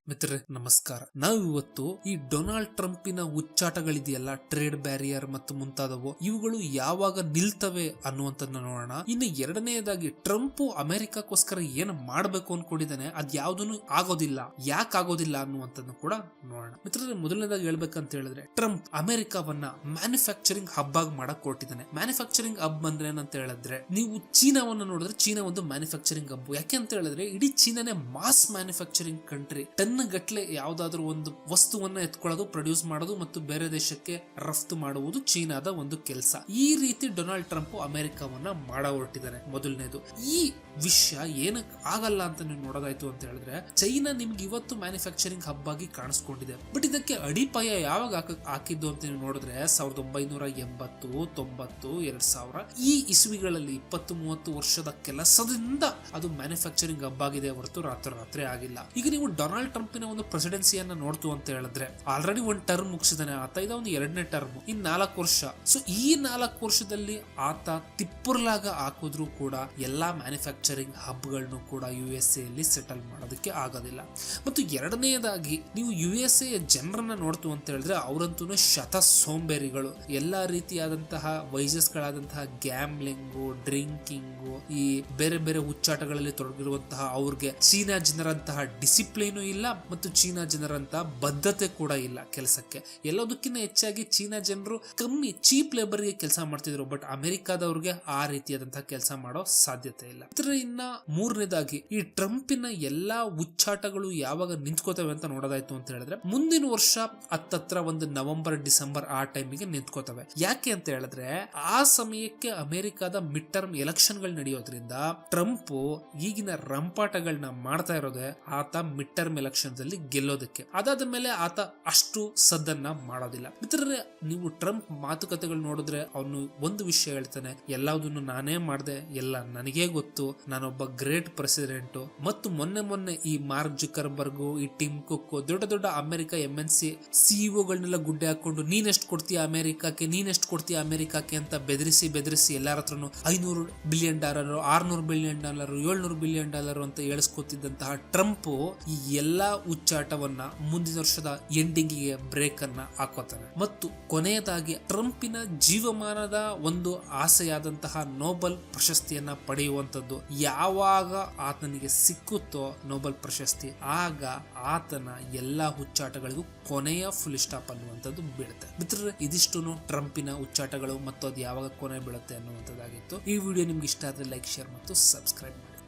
ಮಿತ್ರರೇ ನಮಸ್ಕಾರ. ನಾವಿವತ್ತು ಈ ಡೊನಾಲ್ಡ್ ಟ್ರಂಪಿನ ಉಚ್ಚಾಟಗಳಿದೆಯಲ್ಲ, ಟ್ರೇಡ್ ಬ್ಯಾರಿಯರ್ ಮತ್ತು ಮುಂತಾದವು, ಇವುಗಳು ಯಾವಾಗ ನಿಲ್ತವೆ ಅನ್ನುವಂಥದ್ದನ್ನ ನೋಡೋಣ. ಇನ್ನು ಎರಡನೆಯದಾಗಿ ಟ್ರಂಪ್ ಅಮೆರಿಕಕ್ಕೋಸ್ಕರ ಏನ್ ಮಾಡ್ಬೇಕು ಅನ್ಕೊಂಡಿದ್ದಾನೆ, ಅದ್ ಯಾವ್ದನ್ನು ಆಗೋದಿಲ್ಲ, ಯಾಕೆ ಆಗೋದಿಲ್ಲ ಅನ್ನುವಂಥದ್ದು ಕೂಡ ನೋಡೋಣ. ಮಿತ್ರರೇ, ಮೊದಲನೇದಾಗಿ ಹೇಳ್ಬೇಕಂತ ಹೇಳಿದ್ರೆ, ಟ್ರಂಪ್ ಅಮೆರಿಕವನ್ನ ಮ್ಯಾನುಫ್ಯಾಕ್ಚರಿಂಗ್ ಹಬ್ ಆಗಿ ಮಾಡಕ್ ಕೊಟ್ಟಿದ್ದಾನೆ. ಮ್ಯಾನುಫ್ಯಾಕ್ಚರಿಂಗ್ ಹಬ್ ಅಂದ್ರೆ ಏನಂತ ಹೇಳಿದ್ರೆ, ನೀವು ಚೀನಾವನ್ನ ನೋಡಿದ್ರೆ ಚೀನಾ ಒಂದು ಮ್ಯಾನುಫ್ಯಾಕ್ಚರಿಂಗ್ ಹಬ್. ಯಾಕೆ ಅಂತ ಹೇಳಿದ್ರೆ, ಇಡೀ ಚೀನಾನೇ ಮಾಸ್ ಮ್ಯಾನುಫ್ಯಾಕ್ಚರಿಂಗ್ ಕಂಟ್ರಿ. ಟನ್ ಗಟ್ಲೆ ಯಾವ್ದಾದ್ರು ಒಂದು ವಸ್ತುವನ್ನ ಎತ್ಕೊಳ್ಳೋದು, ಪ್ರೊಡ್ಯೂಸ್ ಮಾಡೋದು ಮತ್ತು ಬೇರೆ ದೇಶಕ್ಕೆ ರಫ್ತು ಮಾಡುವುದು ಚೀನಾದ ಒಂದು ಕೆಲಸ. ಈ ರೀತಿ ಡೊನಾಲ್ಡ್ ಟ್ರಂಪ್ ಅಮೆರಿಕವನ್ನ ಮಾಡ ಹೊರಟಿದ್ದಾನೆ. ಮೊದಲನೇದು, ಈ ವಿಷಯ ಏನಕ್ಕೆ ಆಗಲ್ಲ ಅಂತ ನೀವು ನೋಡೋದಾಯ್ತು ಅಂತ ಹೇಳಿದ್ರೆ, ಚೈನಾ ನಿಮ್ಗೆ ಇವತ್ತು ಮ್ಯಾನುಫ್ಯಾಕ್ಚರಿಂಗ್ ಹಬ್ ಆಗಿ ಕಾಣಿಸ್ಕೊಂಡಿದೆ. ಬಟ್ ಇದಕ್ಕೆ ಅಡಿಪಾಯ ಯಾವಾಗ ಹಾಕಿದ್ದು ಅಂತ ನೀವು ನೋಡಿದ್ರೆ 1980, 90, 2000 ಈ ಇಸ್ವಿಗಳಲ್ಲಿ 20-30 ವರ್ಷದ ಕೆಲಸದಿಂದ ಅದು ಮ್ಯಾನುಫ್ಯಾಕ್ಚರಿಂಗ್ ಹಬ್ ಆಗಿದೆ ಹೊರತು ರಾತ್ರಿ ಆಗಿಲ್ಲ. ಈಗ ನೀವು ಡೊನಾಲ್ಡ್ ಟ್ರಂಪಿನ ಒಂದು ಪ್ರೆಸಿಡೆನ್ಸಿಯನ್ನ ನೋಡ್ತು ಅಂತ ಹೇಳಿದ್ರೆ, ಆಲ್ರೆಡಿ ಒಂದು ಟರ್ಮ್ ಮುಗಿಸಿದಾನೆ ಆತ, ಇದ ಒಂದು ಎರಡನೇ ಟರ್ಮ್, ಇನ್ 4 ವರ್ಷ. ಸೊ ಈ 4 ವರ್ಷದಲ್ಲಿ ಆತ ತಿಪ್ಪುರ್ಲಾಗ ಹಾಕಿದ್ರು ಕೂಡ ಎಲ್ಲಾ ಮ್ಯಾನುಫ್ಯಾಕ್ಚರಿಂಗ್ ಹಬ್ ಗಳನ್ನು ಕೂಡ USA ಅಲ್ಲಿ ಸೆಟಲ್ ಮಾಡೋದಕ್ಕೆ ಆಗೋದಿಲ್ಲ. ಮತ್ತು ಎರಡನೆಯದಾಗಿ ನೀವು USA ಜನರನ್ನ ನೋಡ್ತು ಅಂತ ಹೇಳಿದ್ರೆ, ಅವರಂತೂ ಶತ ಸೋಂಬೇರಿಗಳು. ಎಲ್ಲಾ ರೀತಿಯಾದಂತಹ ವೈಸಸ್ ಗಳಾದಂತಹ ಗ್ಯಾಮ್ಲಿಂಗು, ಡ್ರಿಂಕಿಂಗು, ಈ ಬೇರೆ ಬೇರೆ ಹುಚ್ಚಾಟಗಳಲ್ಲಿ ತೊಡಗಿರುವಂತಹ ಅವ್ರಿಗೆ ಚೀನಾ ಜನರಂತಹ ಡಿಸಿಪ್ಲಿನ್ ಇಲ್ಲ ಮತ್ತು ಚೀನಾ ಜನರಂತಹ ಬದ್ಧತೆ ಕೂಡ ಇಲ್ಲ ಕೆಲಸಕ್ಕೆ. ಎಲ್ಲದಕ್ಕಿಂತ ಹೆಚ್ಚಾಗಿ ಚೀನಾ ಜನರು ಕಮ್ಮಿ ಚೀಪ್ ಲೇಬರ್ ಗೆ ಕೆಲಸ ಮಾಡ್ತಿದ್ರು. ಬಟ್ ಅಮೆರಿಕಾದವ್ರಿಗೆ ಆ ರೀತಿಯಾದಂತಹ ಕೆಲಸ ಮಾಡೋ ಸಾಧ್ಯತೆ ಇಲ್ಲ. ಇನ್ನ ಮೂರನೇದಾಗಿ, ಈ ಟ್ರಂಪಿನ ಎಲ್ಲಾ ಉಚ್ಚಾಟಗಳು ಯಾವಾಗ ನಿಂತ್ಕೋತವೆ ಅಂತ ನೋಡೋದಾಯ್ತು ಅಂತ ಹೇಳಿದ್ರೆ, ಮುಂದಿನ ವರ್ಷ ಹತ್ತತ್ರ ಒಂದು ನವೆಂಬರ್ ಡಿಸೆಂಬರ್ ಆ ಟೈಮಿಗೆ ನಿಂತ್ಕೋತವೆ. ಯಾಕೆ ಅಂತ ಹೇಳಿದ್ರೆ, ಆ ಸಮಯಕ್ಕೆ ಅಮೆರಿಕದ ಮಿಡ್ ಟರ್ಮ್ ಎಲೆಕ್ಷನ್ ಗಳು ನಡೆಯೋದ್ರಿಂದ ಟ್ರಂಪ್ ಈಗಿನ ರಂಪಾಟಗಳನ್ನ ಮಾಡ್ತಾ ಇರೋದೇ ಆತ ಮಿಡ್ ಟರ್ಮ್ ಎಲೆಕ್ಷನ್ಸ್ ಅಲ್ಲಿ ಗೆಲ್ಲೋದಕ್ಕೆ. ಅದಾದ ಮೇಲೆ ಆತ ಅಷ್ಟು ಸದ್ದನ್ನ ಮಾಡೋದಿಲ್ಲ. ಮಿತ್ರರೇ, ನೀವು ಟ್ರಂಪ್ ಮಾತುಕತೆಗಳು ನೋಡಿದ್ರೆ ಅವನು ಒಂದು ವಿಷಯ ಹೇಳ್ತಾನೆ, ಎಲ್ಲದನ್ನು ನಾನೇ ಮಾಡ್ದೆ, ಎಲ್ಲ ನನಗೇ ಗೊತ್ತು, ನಾನೊಬ್ಬ ಗ್ರೇಟ್ ಪ್ರೆಸಿಡೆಂಟ್. ಮತ್ತು ಮೊನ್ನೆ ಈ ಮಾರ್ಕ್ ಜುಕರ್ಬರ್ಗ್, ಈ ಟಿಮ್ ಕುಕ್, ದೊಡ್ಡ ದೊಡ್ಡ ಅಮೆರಿಕ MNC CEO ಗಳನ್ನೆಲ್ಲ ಗುಡ್ಡೆ ಹಾಕೊಂಡು, ನೀನೆಷ್ಟು ಕೊಡ್ತೀಯ ಅಮೆರಿಕಕ್ಕೆ, ನೀನೆಷ್ಟು ಕೊಡ್ತೀಯ ಅಮೆರಿಕಕ್ಕೆ ಅಂತ ಬೆದರಿಸಿ ಎಲ್ಲಾರ ಹತ್ರನು $500 ಬಿಲಿಯನ್, $600 ಬಿಲಿಯನ್, $700 ಬಿಲಿಯನ್ ಅಂತ ಹೇಳಿಸ್ಕೊತಿದ್ದಂತಹ ಟ್ರಂಪ್ ಈ ಎಲ್ಲಾ ಉಚ್ಚಾಟವನ್ನ ಮುಂದಿನ ವರ್ಷದ ಎಂಡಿಂಗಿಗೆ ಬ್ರೇಕ್ ಅನ್ನ ಹಾಕೋತಾನೆ. ಮತ್ತು ಕೊನೆಯದಾಗಿ, ಟ್ರಂಪಿನ ಜೀವಮಾನದ ಒಂದು ಆಸೆಯಾದಂತಹ ನೋಬೆಲ್ ಪ್ರಶಸ್ತಿಯನ್ನ ಪಡೆಯುವಂತದ್ದು ಯಾವಾಗ ಆತನಿಗೆ ಸಿಕ್ಕುತ್ತೋ ನೋಬೆಲ್ ಪ್ರಶಸ್ತಿ, ಆಗ ಆತನ ಎಲ್ಲಾ ಹುಚ್ಚಾಟಗಳಿಗೂ ಕೊನೆಯ ಫುಲ್ ಸ್ಟಾಪ್ ಅನ್ನುವಂಥದ್ದು ಬೀಳುತ್ತೆ. ಮಿತ್ರರೇ, ಇದಿಷ್ಟು ಟ್ರಂಪಿನ ಉಚ್ಚಾಟಗಳು ಮತ್ತು ಅದು ಯಾವಾಗ ಕೊನೆ ಬೀಳುತ್ತೆ ಅನ್ನುವಂಥದ್ದಾಗಿತ್ತು. ಈ ವಿಡಿಯೋ ನಿಮ್ಗೆ ಇಷ್ಟ ಆದ್ರೆ ಲೈಕ್, ಶೇರ್ ಮತ್ತು ಸಬ್ಸ್ಕ್ರೈಬ್ ಮಾಡಿ.